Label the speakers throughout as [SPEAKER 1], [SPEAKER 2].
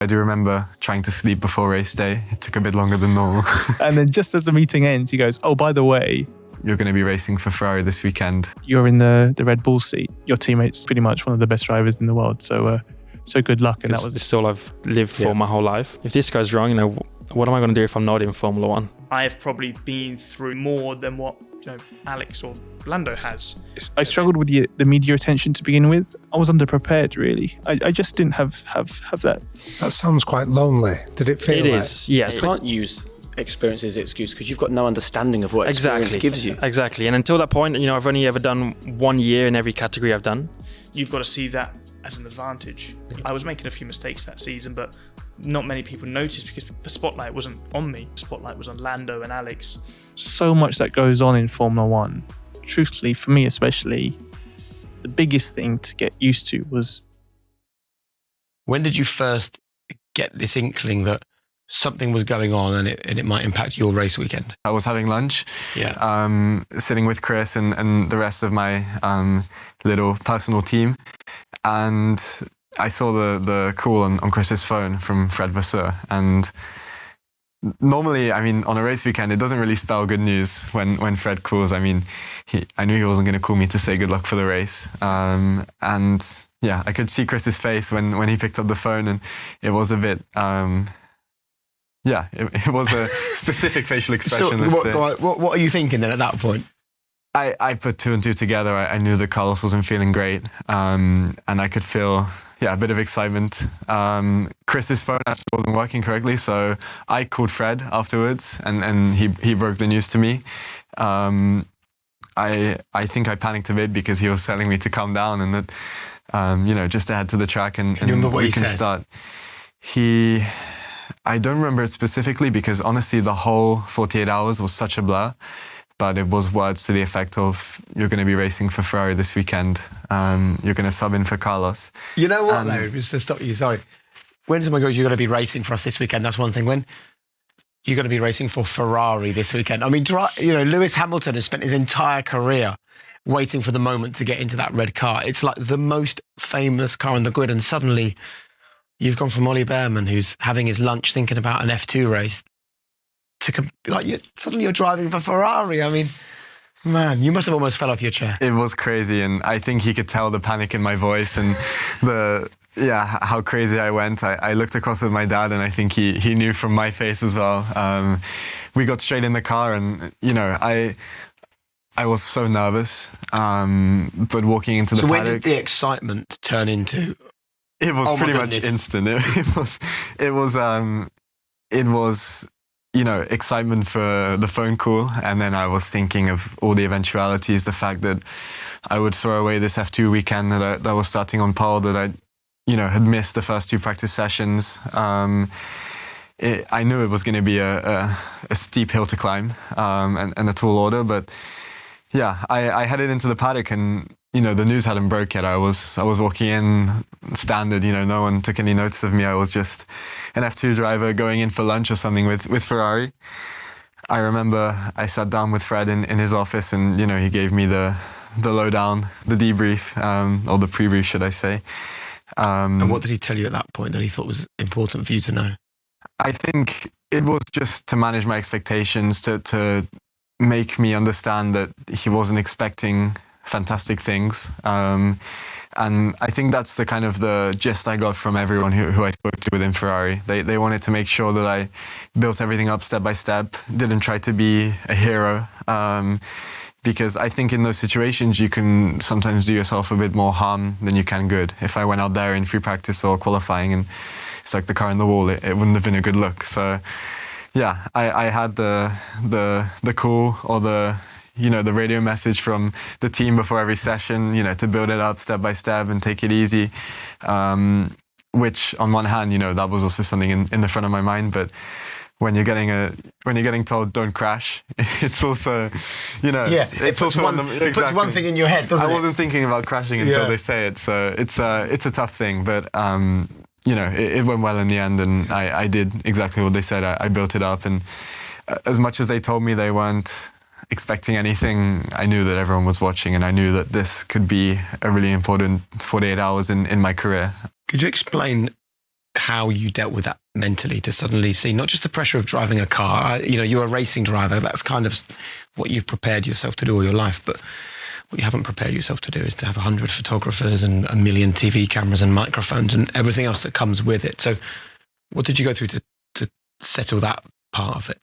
[SPEAKER 1] I do remember trying to sleep before race day. It took a bit longer than normal.
[SPEAKER 2] And then just as the meeting ends, he goes, oh, by the way,
[SPEAKER 1] you're going to be racing for Ferrari this weekend.
[SPEAKER 2] You're in the Red Bull seat. Your teammate's pretty much one of the best drivers in the world. So good luck. And that was
[SPEAKER 3] this all I've lived for my whole life. If this goes wrong, what am I going to do if I'm not in Formula One?
[SPEAKER 4] I've probably been through more than what Alex or Lando has.
[SPEAKER 2] I struggled with the media attention to begin with. I was underprepared, really. I just didn't have that.
[SPEAKER 5] That sounds quite lonely. Did it feel
[SPEAKER 3] It is, yes.
[SPEAKER 6] You can't use experience as an excuse because you've got no understanding of what experience gives you.
[SPEAKER 3] Exactly. And until that point, I've only ever done 1 year in every category I've done.
[SPEAKER 4] You've got to see that as an advantage. I was making a few mistakes that season, but not many people noticed because the spotlight wasn't on me. The spotlight was on Lando and Alex.
[SPEAKER 2] So much that goes on in Formula One. Truthfully, for me especially, the biggest thing to get used to was...
[SPEAKER 7] When did you first get this inkling that something was going on and it might impact your race weekend?
[SPEAKER 1] I was having lunch, sitting with Chris and the rest of my little personal team, and I saw the call on Chris's phone from Fred Vasseur. And normally, on a race weekend, it doesn't really spell good news when Fred calls. I knew he wasn't going to call me to say good luck for the race. And yeah, I could see Chris's face when he picked up the phone, and it was a bit... it was a specific facial expression.
[SPEAKER 7] So what are you thinking then at that point?
[SPEAKER 1] I put two and two together. I knew that Carlos wasn't feeling great, and I could feel a bit of excitement. Chris's phone actually wasn't working correctly, so I called Fred afterwards, and he broke the news to me. I think I panicked a bit because he was telling me to calm down and that just to head to the track and we can start. I don't remember it specifically because honestly the whole 48 hours was such a blur, but it was words to the effect of, you're going to be racing for Ferrari this weekend, you're going to sub in for Carlos.
[SPEAKER 7] You know what though, just to stop you, sorry. When someone goes, you're going to be racing for us this weekend, that's one thing. When you're going to be racing for Ferrari this weekend, Lewis Hamilton has spent his entire career waiting for the moment to get into that red car. It's like the most famous car on the grid, and suddenly you've gone from Ollie Bearman, who's having his lunch thinking about an F2 race, to suddenly you're driving for Ferrari. Man, you must have almost fell off your chair.
[SPEAKER 1] It was crazy, and I think he could tell the panic in my voice and how crazy I went. I looked across at my dad, and I think he knew from my face as well. We got straight in the car, and I was so nervous. But walking into the paddock,
[SPEAKER 7] when did the excitement turn into?
[SPEAKER 1] It was pretty much instant. It was excitement for the phone call, and then I was thinking of all the eventualities, the fact that I would throw away this F2 weekend that was starting on pole, that I had missed the first two practice sessions. I knew it was going to be a steep hill to climb, and a tall order, but yeah, I headed into the paddock, and the news hadn't broke yet. I was walking in standard, no one took any notice of me. I was just an F2 driver going in for lunch or something with Ferrari. I remember I sat down with Fred in his office, and, he gave me the lowdown, the debrief, or the pre-brief, should I say.
[SPEAKER 7] And what did he tell you at that point that he thought was important for you to know?
[SPEAKER 1] I think it was just to manage my expectations, to make me understand that he wasn't expecting fantastic things. And I think that's the kind of the gist I got from everyone who I spoke to within Ferrari. They wanted to make sure that I built everything up step by step, didn't try to be a hero. Because I think in those situations, you can sometimes do yourself a bit more harm than you can good. If I went out there in free practice or qualifying and stuck the car in the wall, it wouldn't have been a good look. So yeah, I had the call or the radio message from the team before every session, to build it up step by step and take it easy. Which on one hand, that was also something in the front of my mind, but when you're getting told don't crash, it's also,
[SPEAKER 7] it puts one thing in your head, doesn't it?
[SPEAKER 1] I wasn't thinking about crashing until they say it, so it's a tough thing, but it went well in the end, and I did exactly what they said. I built it up, and as much as they told me they weren't expecting anything, I knew that everyone was watching, and I knew that this could be a really important 48 hours in my career.
[SPEAKER 7] Could you explain how you dealt with that mentally, to suddenly see not just the pressure of driving a car. You're a racing driver. That's kind of what you've prepared yourself to do all your life. But what you haven't prepared yourself to do is to have 100 photographers and 1 million TV cameras and microphones and everything else that comes with it. So what did you go through to settle that part of it?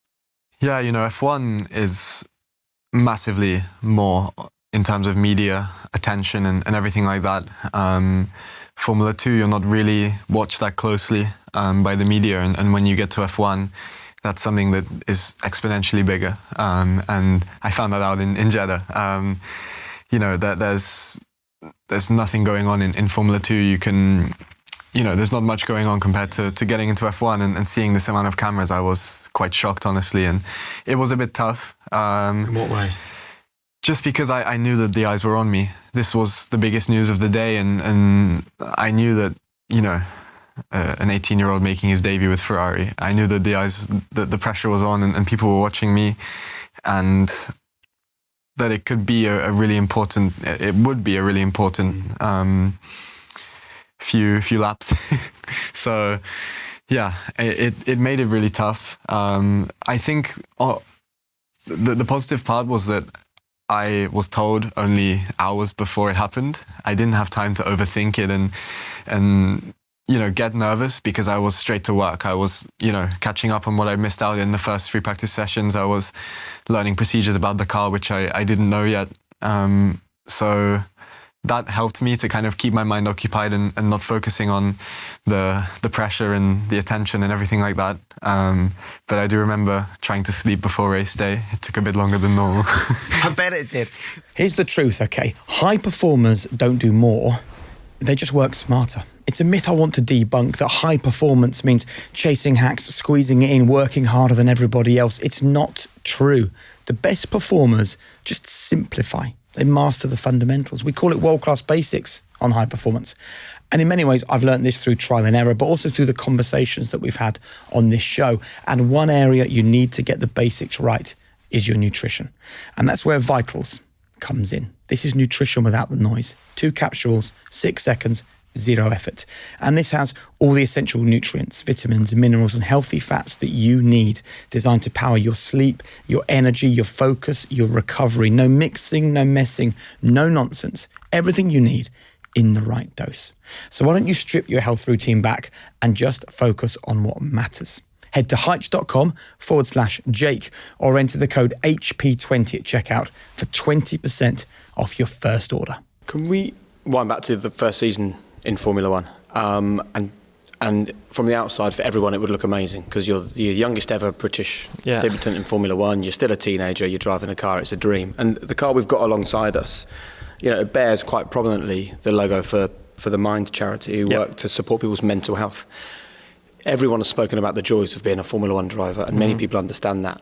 [SPEAKER 1] Yeah, F1 is massively more in terms of media attention and everything like that. Formula 2, you're not really watched that closely by the media. And when you get to F1, that's something that is exponentially bigger. And I found that out in Jeddah. That there's nothing going on in Formula 2. You can, there's not much going on compared to getting into F1 and seeing this amount of cameras. I was quite shocked, honestly. And it was a bit tough.
[SPEAKER 7] In what way?
[SPEAKER 1] Just because I knew that the eyes were on me. This was the biggest news of the day, and I knew that, an 18-year-old making his debut with Ferrari, I knew that the pressure was on and people were watching me, and that it would be a really important few laps. So, yeah, it made it really tough. I think the positive part was that I was told only hours before it happened. I didn't have time to overthink it and get nervous, because I was straight to work. I was, catching up on what I missed out in the first 3 practice sessions. I was learning procedures about the car, which I didn't know yet. So that helped me to kind of keep my mind occupied and not focusing on the pressure and the attention and everything like that. But I do remember trying to sleep before race day. It took a bit longer than normal.
[SPEAKER 7] I bet it did.
[SPEAKER 6] Here's the truth, okay? High performers don't do more. They just work smarter. It's a myth I want to debunk, that high performance means chasing hacks, squeezing it in, working harder than everybody else. It's not true. The best performers just simplify. They master the fundamentals. We call it world-class basics on high performance. And in many ways, I've learned this through trial and error, but also through the conversations that we've had on this show. And one area you need to get the basics right is your nutrition. And that's where Vitals comes in. This is nutrition without the noise. 2 capsules, 6 seconds, 0 effort. And this has all the essential nutrients, vitamins, minerals, and healthy fats that you need, designed to power your sleep, your energy, your focus, your recovery. No mixing, no messing, no nonsense. Everything you need in the right dose. So why don't you strip your health routine back and just focus on what matters? Head to Heitch.com/Jake or enter the code HP20 at checkout for 20% off your first order. Can we wind back to the first season in Formula One? And from the outside, for everyone, it would look amazing, because you're the youngest ever British debutant in Formula One. You're still a teenager. You're driving a car. It's a dream. And the car we've got alongside us, it bears quite prominently the logo for the Mind charity, who work to support people's mental health. Everyone has spoken about the joys of being a Formula One driver, and many people understand that.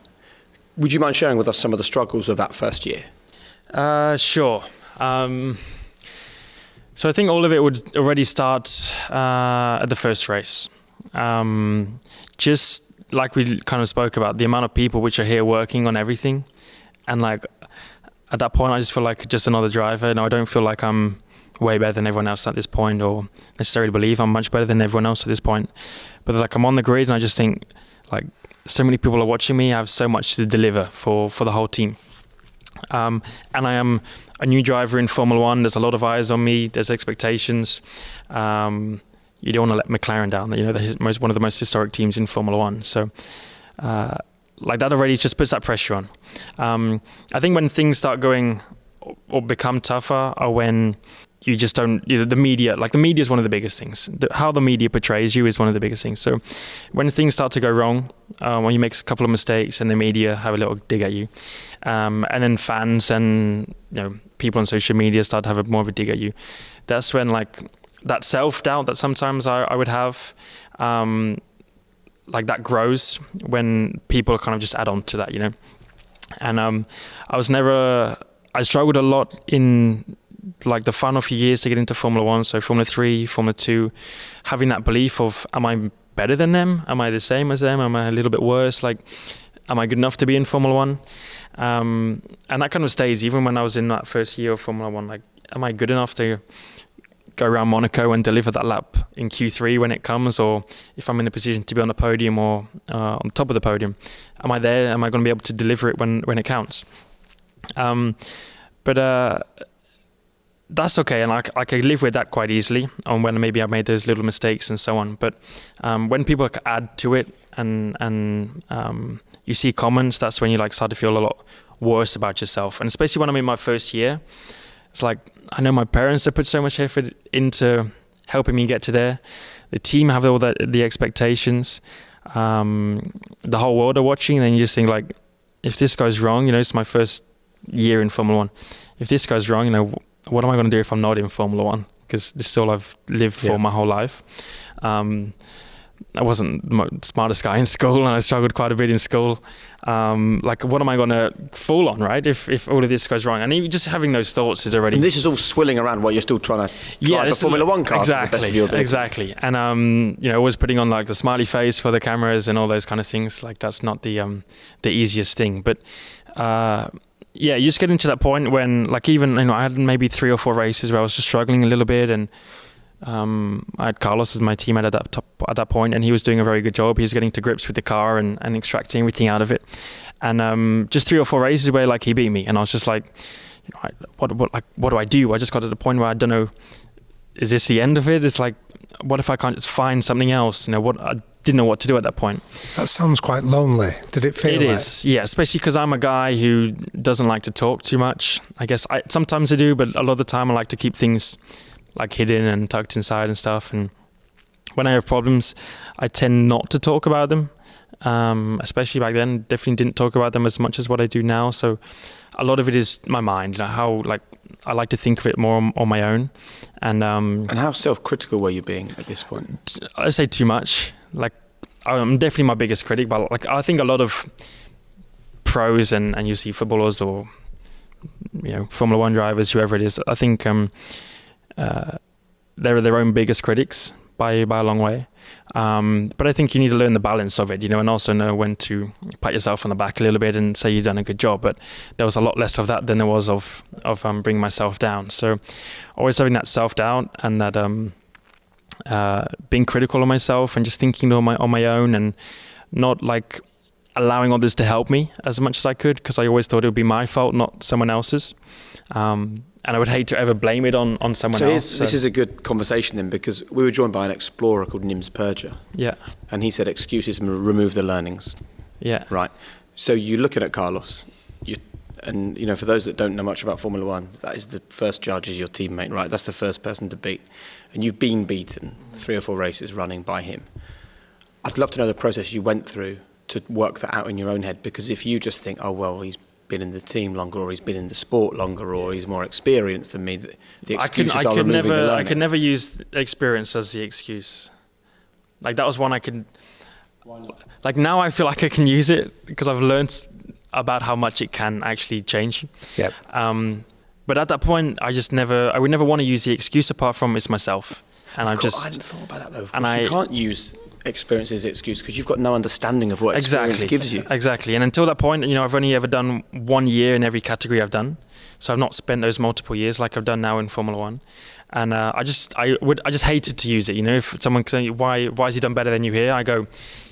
[SPEAKER 6] Would you mind sharing with us some of the struggles of that first year?
[SPEAKER 3] Sure. So I think all of it would already start at the first race. Just like we kind of spoke about, the amount of people which are here working on everything. And like at that point, I just feel like just another driver. And I don't feel like I'm way better than everyone else at this point, or necessarily believe I'm much better than everyone else at this point. But like I'm on the grid, and I just think like so many people are watching me. I have so much to deliver for the whole team. And I am a new driver in Formula One. There's a lot of eyes on me. There's expectations. You don't want to let McLaren down. They're one of the most historic teams in Formula One. So like that already just puts that pressure on. I think when things start going or become tougher are when you just don't, the media is one of the biggest things. How the media portrays you is one of the biggest things. So when things start to go wrong, when you make a couple of mistakes and the media have a little dig at you, and then fans and people on social media start to have more of a dig at you, that's when like that self-doubt that sometimes I would have, like that grows when people kind of just add on to that, And I struggled a lot in like the final few years to get into Formula One, so Formula 3, Formula 2, having that belief of, am I better than them? Am I the same as them? Am I a little bit worse? Like, am I good enough to be in Formula One? And that kind of stays even when I was in that first year of Formula One. Like, am I good enough to go around Monaco and deliver that lap in Q3 when it comes, or if I'm in a position to be on the podium or on top of the podium, am I there? Am I going to be able to deliver it when it counts? But that's okay, and I can live with that quite easily on when maybe I made those little mistakes and so on. But when people add to it and you see comments, that's when you like start to feel a lot worse about yourself. And especially when I'm in my first year, it's like I know my parents have put so much effort into helping me get to there. The team have all the expectations. The whole world are watching, and then you just think like, if this goes wrong, it's my first year in Formula One. If this goes wrong, what am I going to do if I'm not in Formula One? Because this is all I've lived for my whole life. I wasn't the smartest guy in school, and I struggled quite a bit in school. Like, what am I going to fall on, right? If all of this goes wrong, and even just having those thoughts is already.
[SPEAKER 8] And this is all swilling around while you're still trying to drive a Formula One car.
[SPEAKER 3] Exactly,
[SPEAKER 8] to the best of your ability.
[SPEAKER 3] exactly. And always putting on like the smiley face for the cameras and all those kind of things. Like that's not the easiest thing, but. You just get into that point when, like, even I had maybe 3 or 4 races where I was just struggling a little bit, and I had Carlos as my teammate at that point, and he was doing a very good job. He was getting to grips with the car and extracting everything out of it. And just 3 or 4 races where like he beat me, and I was just like, what do I do? I just got to the point where I don't know, is this the end of it? It's like, what if I can't just find something else? What I didn't know what to do at that point.
[SPEAKER 5] That sounds quite lonely. Did it feel
[SPEAKER 3] It is, yeah, especially because I'm a guy who doesn't like to talk too much. I guess sometimes I do, but a lot of the time I like to keep things like hidden and tucked inside and stuff. And when I have problems, I tend not to talk about them. Especially back then, definitely didn't talk about them as much as what I do now. So a lot of it is my mind, how like I like to think of it more on my own. And
[SPEAKER 8] how self-critical were you being at this point?
[SPEAKER 3] I say too much. Like, I'm definitely my biggest critic, but like I think a lot of pros and you see footballers or Formula One drivers, whoever it is, I think they're their own biggest critics by a long way. But I think you need to learn the balance of it, and also know when to pat yourself on the back a little bit and say you've done a good job. But there was a lot less of that than there was of bringing myself down. So always having that self-doubt and that being critical of myself and just thinking on my own and not like allowing others to help me as much as I could, because I always thought it would be my fault, not someone else's. And I would hate to ever blame it on someone else.
[SPEAKER 8] This is a good conversation then, because we were joined by an explorer called Nims Purger.
[SPEAKER 3] Yeah.
[SPEAKER 8] And he said excuses remove the learnings.
[SPEAKER 3] Yeah.
[SPEAKER 8] Right. So you're looking at Carlos, and for those that don't know much about Formula One, that is the first judge is your teammate, right? That's the first person to beat. And you've been beaten 3 or 4 races running by him. I'd love to know the process you went through to work that out in your own head, because if you just think, oh, well, he's been in the team longer, or he's been in the sport longer, or he's more experienced than me, the excuses are removing the learning.
[SPEAKER 3] I could never use experience as the excuse. Like, that was one I could... Like, now I feel like I can use it because I've learned about how much it can actually change you.
[SPEAKER 5] Yep.
[SPEAKER 3] But at that point, I would never want to use the excuse apart from it's myself. And I
[SPEAKER 8] hadn't thought about that though. Of course, you can't use experience as an excuse because you've got no understanding of what experience gives you.
[SPEAKER 3] Exactly. And until that point, I've only ever done 1 year in every category I've done. So I've not spent those multiple years like I've done now in Formula One. And I just hated to use it. If someone can say, why has he done better than you here? I go,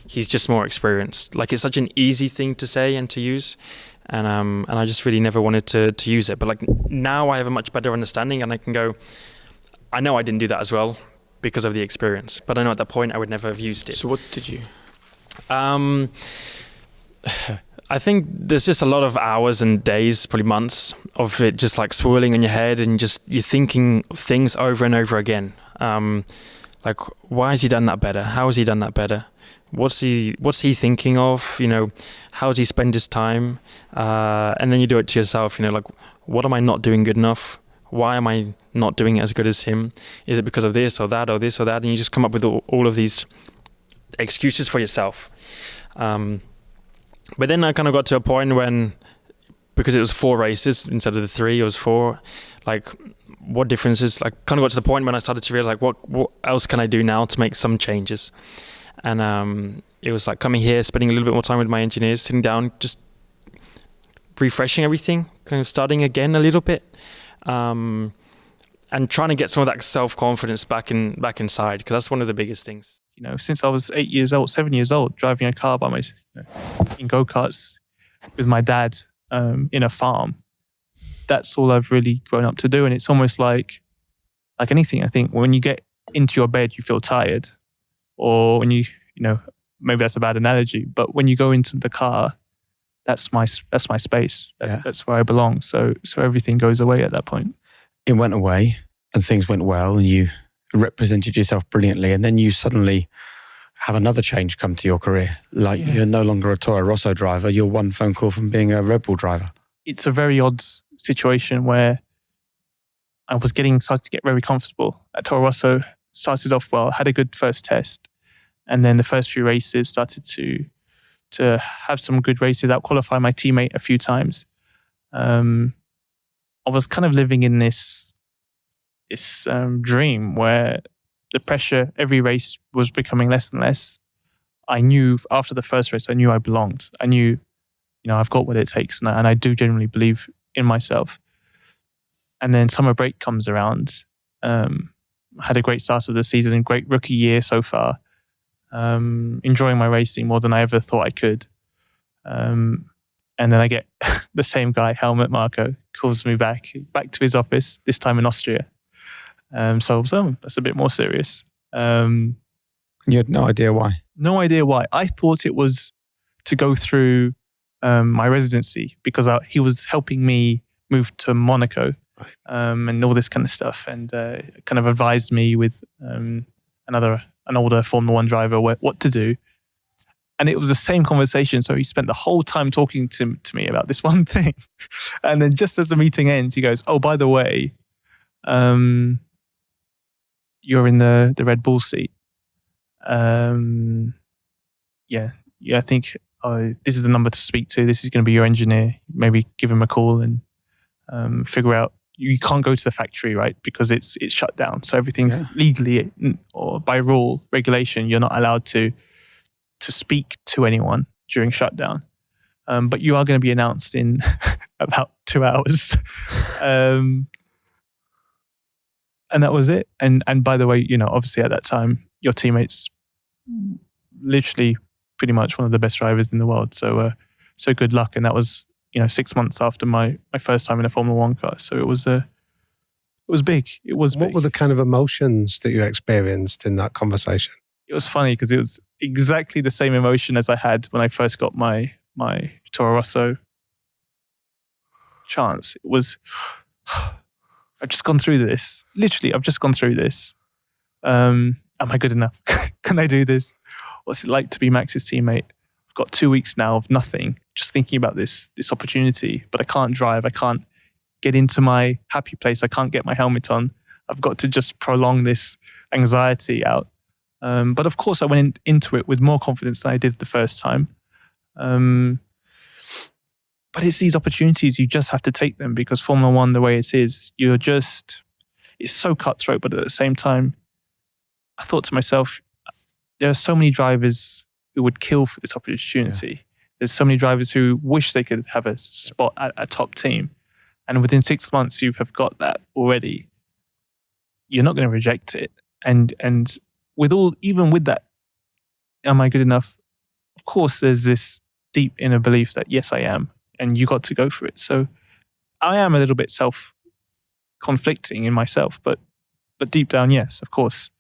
[SPEAKER 3] he's just more experienced. Like, it's such an easy thing to say and to use. And I just really never wanted to use it. But like, now I have a much better understanding, and I can go, I know I didn't do that as well because of the experience. But I know at that point I would never have used it.
[SPEAKER 8] So what did you?
[SPEAKER 3] I think there's just a lot of hours and days, probably months, of it just like swirling in your head, and you're thinking things over and over again. Like, why has he done that better? How has he done that better? What's he thinking of? How does he spend his time? And then you do it to yourself. Like, what am I not doing good enough? Why am I not doing it as good as him? Is it because of this or that or this or that? And you just come up with all of these excuses for yourself. But then I kind of got to a point when, because it was 4 races instead of the 3, it was 4. Like, what differences? Like, kind of got to the point when I started to realize, like, what else can I do now to make some changes? And it was like coming here, spending a little bit more time with my engineers, sitting down, just refreshing everything, kind of starting again a little bit. And and trying to get some of that self-confidence back inside, because that's one of the biggest things.
[SPEAKER 2] Since I was 7 years old, driving a car by myself, in go-karts with my dad in a farm, that's all I've really grown up to do. And it's almost like anything. I think when you get into your bed, you feel tired, or when maybe that's a bad analogy, but when you go into the car, that's my space. That's where I belong. So everything goes away at that point.
[SPEAKER 6] It went away and things went well and you represented yourself brilliantly, and then you suddenly have another change come to your career. You're no longer a Toro Rosso driver, you're one phone call from being a Redbull driver.
[SPEAKER 2] It's a very odd situation where I was started to get very comfortable at Toro Rosso. Started off well, had a good first test, and then the first few races started to have some good races, out-qualify my teammate a few times. I was kind of living in this dream where the pressure, every race was becoming less and less. I knew after the first race, I knew I belonged. I knew, I've got what it takes, and I do genuinely believe in myself. And then summer break comes around. Had a great start of the season, great rookie year so far. Enjoying my racing more than I ever thought I could. And then I get the same guy, Helmut Marko, calls me back to his office, this time in Austria. So that's a bit more serious.
[SPEAKER 6] You had no idea why?
[SPEAKER 2] No idea why. I thought it was to go through my residency, because he was helping me move to Monaco, and all this kind of stuff, and kind of advised me with an older Formula One driver what to do. And it was the same conversation. So he spent the whole time talking to me about this one thing. And then just as the meeting ends, he goes, "Oh, by the way, you're in the Red Bull seat. I think this is the number to speak to. This is going to be your engineer. Maybe give him a call and figure out. You can't go to the factory, right? Because it's shut down. So everything's legally or by rule, regulation, you're not allowed to speak to anyone during shutdown. But you are going to be announced in about 2 hours." And that was it. And by the way, obviously at that time, your teammate's literally pretty much one of the best drivers in the world. So good luck. And that was, 6 months after my first time in a Formula One car. So it was big. It was
[SPEAKER 5] What
[SPEAKER 2] big.
[SPEAKER 5] were the kind of emotions that you experienced in that conversation?
[SPEAKER 2] It was funny because it was exactly the same emotion as I had when I first got my Toro Rosso chance. It was, I've just gone through this. Literally, I've just gone through this. Am I good enough? Can I do this? What's it like to be Max's teammate? I've got 2 weeks now of nothing, just thinking about this opportunity, but I can't drive. I can't get into my happy place. I can't get my helmet on. I've got to just prolong this anxiety out. But of course, I went into it with more confidence than I did the first time. But it's these opportunities, you just have to take them, because Formula One, the way it is, it's so cutthroat. But at the same time, I thought to myself, there are so many drivers who would kill for this opportunity. Yeah. There's so many drivers who wish they could have a spot at a top team. And within 6 months, you have got that already. You're not going to reject it. And even with that, am I good enough? Of course, there's this deep inner belief that yes, I am, and you got to go for it. So I am a little bit self-conflicting in myself, but deep down, yes, of course.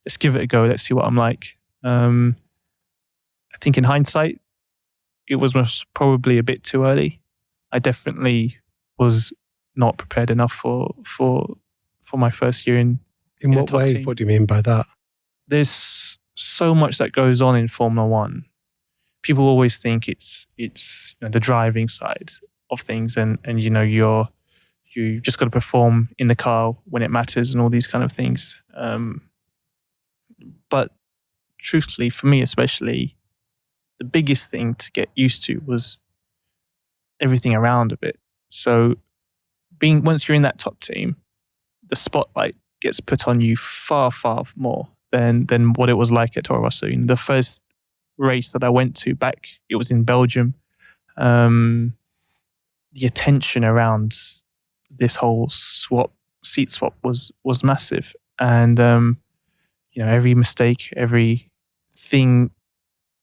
[SPEAKER 2] Let's give it a go. Let's see what I'm like. I think in hindsight, it was probably a bit too early. I definitely was not prepared enough for my first year in
[SPEAKER 5] what way? Team. What do you mean by that?
[SPEAKER 2] There's so much that goes on in Formula One. People always think it's the driving side of things, and you just got to perform in the car when it matters and all these kind of things. But truthfully, for me especially, the biggest thing to get used to was everything around of it. So once you're in that top team, the spotlight gets put on you far, far more than what it was like at Toro Rosso. The first race that I went to back, it was in Belgium. The attention around this whole seat swap was massive, and every mistake, everything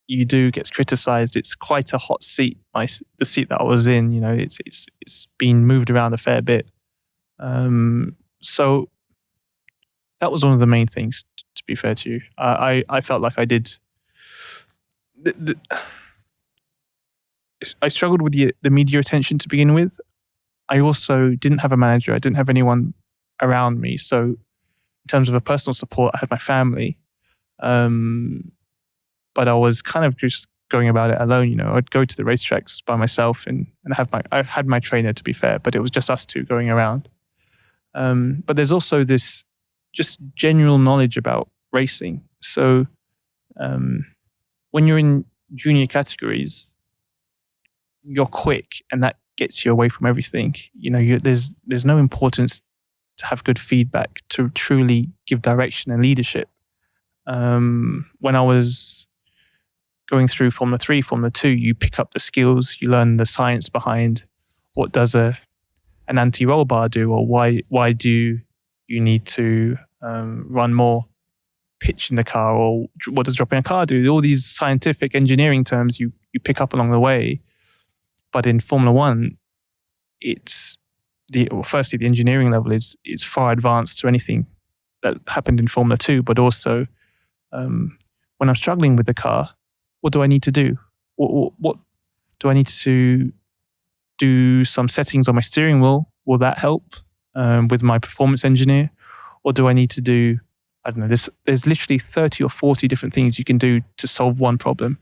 [SPEAKER 2] you do gets criticized. It's quite a hot seat. The seat that I was in, it's been moved around a fair bit. So that was one of the main things. To be fair to you, I felt like I did. I struggled with the media attention to begin with. I also didn't have a manager. I didn't have anyone around me. So in terms of a personal support, I had my family. But I was kind of just going about it alone. I'd go to the racetracks by myself and I had my trainer, to be fair, but it was just us two going around. But there's also this just general knowledge about racing. So when you're in junior categories, you're quick, and that gets you away from everything. There's no importance to have good feedback to truly give direction and leadership. When I was going through Formula 3, Formula 2, you pick up the skills, you learn the science behind what does an anti-roll bar do, or why do you need to run more pitch in the car, or what does dropping a car do? All these scientific engineering terms you pick up along the way. But in Formula 1, firstly, the engineering level is far advanced to anything that happened in Formula 2, but also when I'm struggling with the car, what do I need to do? What do I need to do? Some settings on my steering wheel? Will that help with my performance engineer? Or do I need to do, I don't know, there's literally 30 or 40 different things you can do to solve one problem.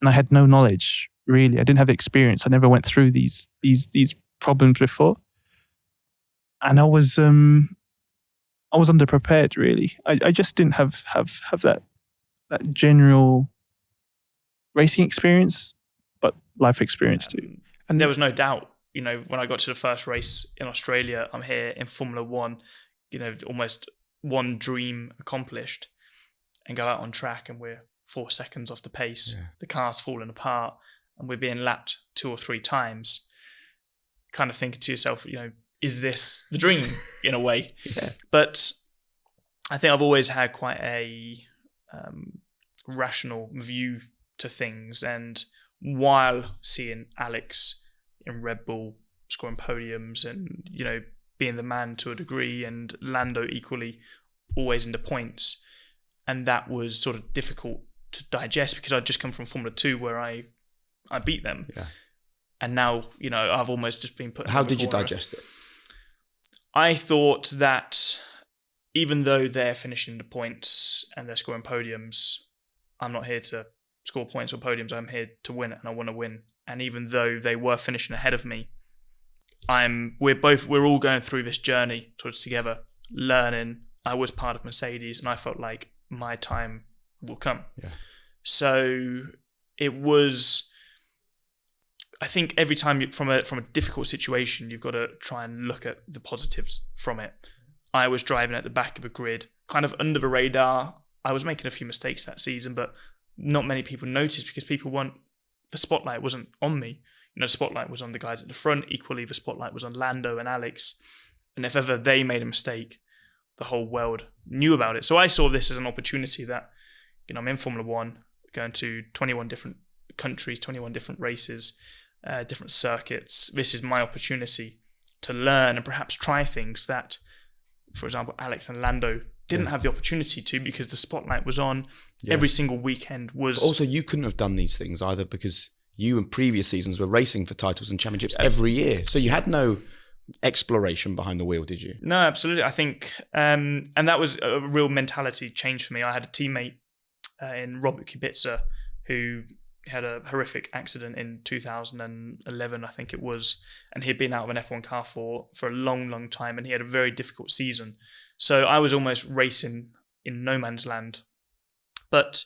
[SPEAKER 2] And I had no knowledge, really. I didn't have the experience. I never went through these problems before. And I was underprepared, really. I just didn't have that general racing experience, but life experience too.
[SPEAKER 4] And there was no doubt, when I got to the first race in Australia, I'm here in Formula 1, almost one dream accomplished, and go out on track and we're 4 seconds off the pace. Yeah. The car's falling apart and we're being lapped 2 or 3 times. Kind of thinking to yourself, is this the dream in a way? Yeah. But I think I've always had quite a rational view to things. And while seeing Alex in Redbull scoring podiums and, being the man to a degree, and Lando equally always into points, and that was sort of difficult to digest because I'd just come from Formula 2 where I beat them. Yeah. And now, I've almost just been put in the corner.
[SPEAKER 8] How did you digest it?
[SPEAKER 4] I thought that even though they're finishing the points and they're scoring podiums, I'm not here to score points or podiums. I'm here to win, and I want to win. And even though they were finishing ahead of me, we're all going through this journey together, learning. I was part of Mercedes, and I felt like my time will come. Yeah. So it was, I think every time from a difficult situation, you've got to try and look at the positives from it. I was driving at the back of a grid, kind of under the radar. I was making a few mistakes that season, but not many people noticed because the spotlight wasn't on me. The spotlight was on the guys at the front. Equally, the spotlight was on Lando and Alex. And if ever they made a mistake, the whole world knew about it. So I saw this as an opportunity that, I'm in Formula 1, going to 21 different countries, 21 different races, different circuits. This is my opportunity to learn and perhaps try things that, for example, Alex and Lando didn't have the opportunity to because the spotlight was on. Yeah. Every single weekend was...
[SPEAKER 8] But also, you couldn't have done these things either because you in previous seasons were racing for titles and championships every year. So you had no exploration behind the wheel, did you?
[SPEAKER 4] No, absolutely. I think, and that was a real mentality change for me. I had a teammate in Robert Kubica who had a horrific accident in 2011, I think it was, and he'd been out of an F1 car for a long, long time, and he had a very difficult season. So I was almost racing in no man's land. But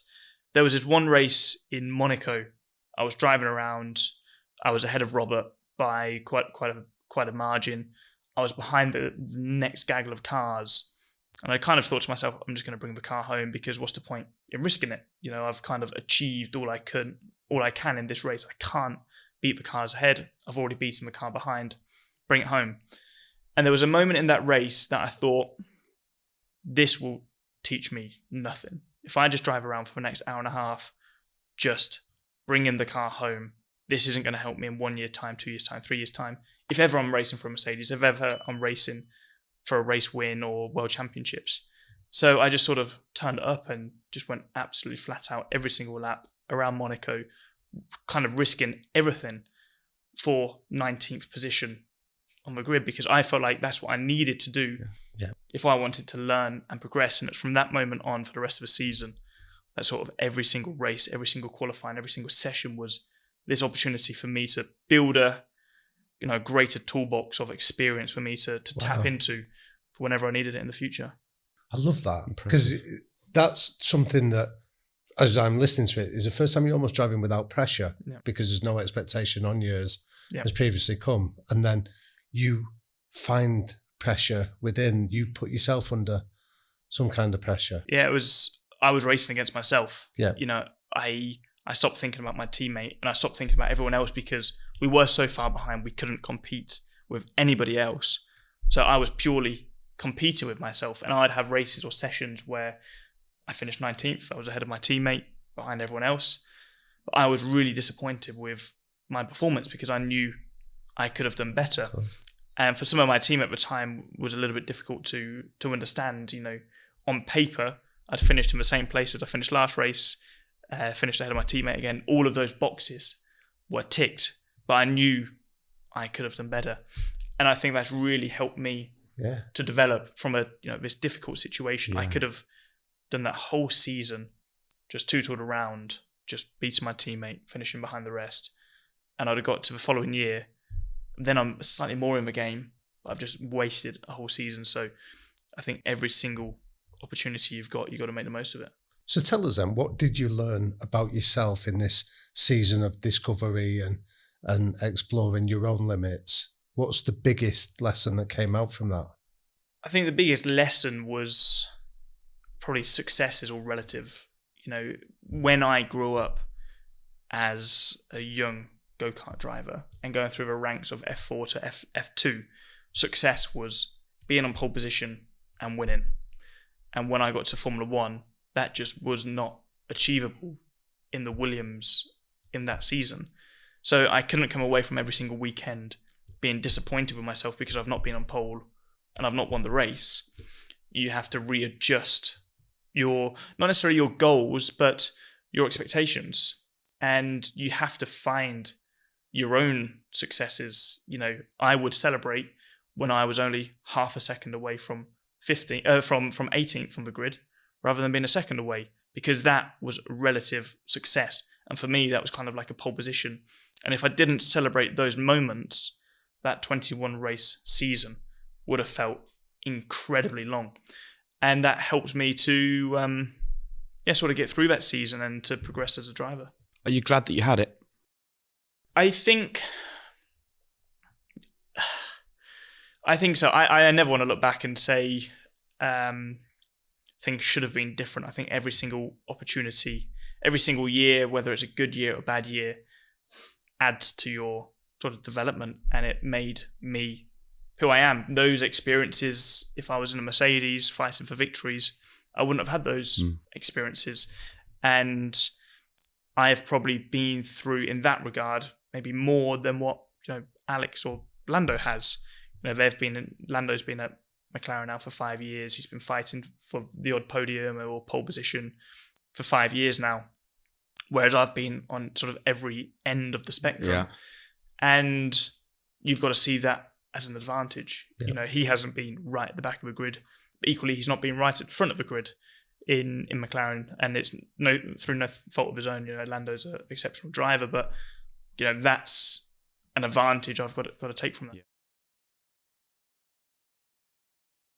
[SPEAKER 4] there was this one race in Monaco. I was driving around. I was ahead of Robert by quite a margin. I was behind the next gaggle of cars, and I kind of thought to myself, I'm just going to bring the car home because what's the point in risking it? I've kind of achieved all I can in this race. I can't beat the cars ahead. I've already beaten the car behind. Bring it home. And there was a moment in that race that I thought, this will teach me nothing. If I just drive around for the next hour and a half, just bringing the car home, this isn't going to help me in 1 year time, 2 years time, 3 years time. If ever I'm racing for a Mercedes, if ever I'm racing for a race win or world championships. So I just sort of turned it up and just went absolutely flat out every single lap around Monaco, kind of risking everything for 19th position on the grid, because I felt like that's what I needed to do if I wanted to learn and progress. And it's from that moment on for the rest of the season that sort of every single race, every single qualifying, every single session was this opportunity for me to build a greater toolbox of experience for me to tap into for whenever I needed it in the future.
[SPEAKER 5] I love that, because that's something that, as I'm listening to it, is the first time you're almost driving without pressure, because there's no expectation on you as previously come. And then you find pressure within, you put yourself under some kind of pressure.
[SPEAKER 4] Yeah, I was racing against myself.
[SPEAKER 5] Yeah.
[SPEAKER 4] I stopped thinking about my teammate and I stopped thinking about everyone else, because we were so far behind, we couldn't compete with anybody else. So I was purely competing with myself, and I'd have races or sessions where I finished 19th. I was ahead of my teammate, behind everyone else. But I was really disappointed with my performance because I knew I could have done better. And for some of my team at the time, it was a little bit difficult to understand. On paper, I'd finished in the same place as I finished last race, finished ahead of my teammate again. All of those boxes were ticked, but I knew I could have done better. And I think that's really helped me to develop from this difficult situation. I could have done that whole season just tootled around, just beating my teammate, finishing behind the rest, and I'd have got to the following year. Then I'm slightly more in the game, but I've just wasted a whole season. So I think every single opportunity you've got to make the most of it.
[SPEAKER 5] So tell us then, what did you learn about yourself in this season of discovery and exploring your own limits? What's the biggest lesson that came out from that?
[SPEAKER 4] I think the biggest lesson was probably success is all relative. When I grew up as a young go-kart driver and going through the ranks of F4 to F2, success was being on pole position and winning. And when I got to Formula One, that just was not achievable in the Williams in that season. So I couldn't come away from every single weekend being disappointed with myself because I've not been on pole and I've not won the race. You have to readjust not necessarily your goals, but your expectations. And you have to find your own successes. I would celebrate when I was only half a second away from 18th on the grid, rather than being a second away, because that was relative success. And for me, that was kind of like a pole position. And if I didn't celebrate those moments, that 21 race season would have felt incredibly long. And that helped me to sort of get through that season and to progress as a driver.
[SPEAKER 9] Are you glad that you had it?
[SPEAKER 4] I think so. I never want to look back and say things should have been different. I think every single opportunity, every single year, whether it's a good year or a bad year, adds to your sort of development, and it made me who I am. Those experiences, if I was in a Mercedes fighting for victories, I wouldn't have had those experiences. And I have probably been through, in that regard, maybe more than what Alex or Lando has. Lando's been at McLaren now for 5 years. He's been fighting for the odd podium or pole position for 5 years now, whereas I've been on sort of every end of the spectrum.
[SPEAKER 9] Yeah.
[SPEAKER 4] And you've got to see that as an advantage. Yeah. He hasn't been right at the back of the grid, but equally he's not been right at the front of the grid in McLaren, and it's through no fault of his own. Lando's an exceptional driver, but that's an advantage I've got to take from that. Yeah.